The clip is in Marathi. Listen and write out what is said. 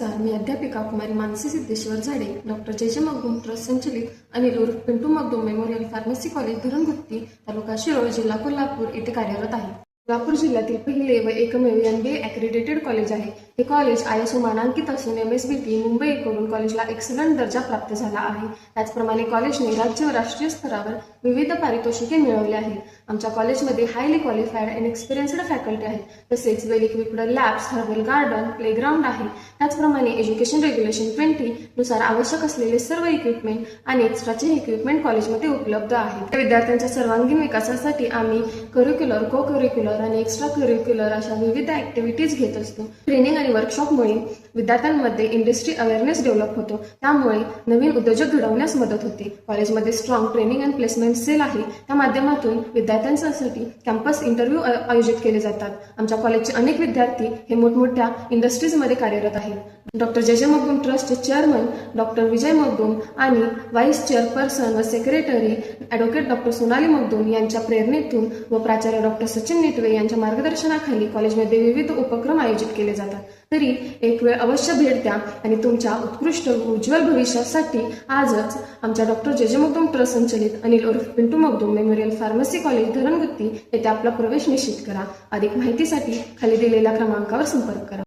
नमस्कार, मी अध्यापिका कुमारी मानसी सिद्धेश्वर झाडे, डॉक्टर जे मगदूम ट्रस्ट संचलित अनिल उर्फ Pintu Magdum memorial pharmacy college Dharangutti, taluka Shirol, जिल्हा कोल्हापूर येथे कार्यरत आहे. कोल्हापूर जिल्ह्यातील पहिले व एकमेव MBA ॲक्रेडिटेड कॉलेज आहे. हे कॉलेज ISO मानांकित असून MSBT मुंबईकडून कॉलेजला एक्सलंट दर्जा प्राप्त झाला आहे. त्याचप्रमाणे कॉलेजने राज्य व राष्ट्रीय स्तरावर विविध पारितोषिके मिळवली आहेत. आमच्या कॉलेजमध्ये highly qualified and experienced faculty आहेत. तसेच well equipped labs, herbal garden, playground आहे. त्याचप्रमाणे एज्युकेशन रेग्युलेशन 20 नुसार आवश्यक असलेले सर्व इक्विपमेंट आणि एक्स्ट्राचे इक्विपमेंट कॉलेजमध्ये उपलब्ध आहेत. विद्यार्थ्यांच्या सर्वांगीण विकासासाठी आम्ही करिक्युलर, को करिक्युलर आणि एक्स्ट्रा करिक्युलर अशा विविध ऍक्टिव्हिटीज घेत असतो. ट्रेनिंग आणि वर्कशॉपमुळे विद्यार्थ्यांमध्ये इंडस्ट्री अवेअरनेस डेव्हलप होतो. त्यामुळे नवीन उद्योजक घडवण्यास मदत होते. कॉलेजमध्ये strong training and placement cell आहे. त्या माध्यमातून विद्यार्थ्यांसाठी कॅम्पस इंटरव्ह्यू आयोजित केले जातात. आमच्या कॉलेजचे अनेक विद्यार्थी हे मोठमोठ्या इंडस्ट्रीजमध्ये कार्यरत आहेत. डॉक्टर जे मगदूम ट्रस्टचे चेअरमन डॉक्टर विजय मगदूम आणि व्हाईस चेअरपर्सन व secretary advocate doctor Sonali Magdum यांच्या प्रेरणेतून व प्राचार्य डॉक्टर सचिन नेटवे यांच्या मार्गदर्शनाखाली कॉलेजमध्ये विविध उपक्रम आयोजित केले जातात. तरी एक वेळ अवश्य भेट द्या आणि तुमच्या उत्कृष्ट उज्ज्वल भविष्यासाठी आजच आमच्या डॉक्टर जे मगदूम ट्रस्ट संचलित अनिल उर्फ Pintu Magdum memorial pharmacy college Dharangutti येथे आपला प्रवेश निश्चित करा. अधिक माहितीसाठी खाली दिलेल्या क्रमांकावर संपर्क करा.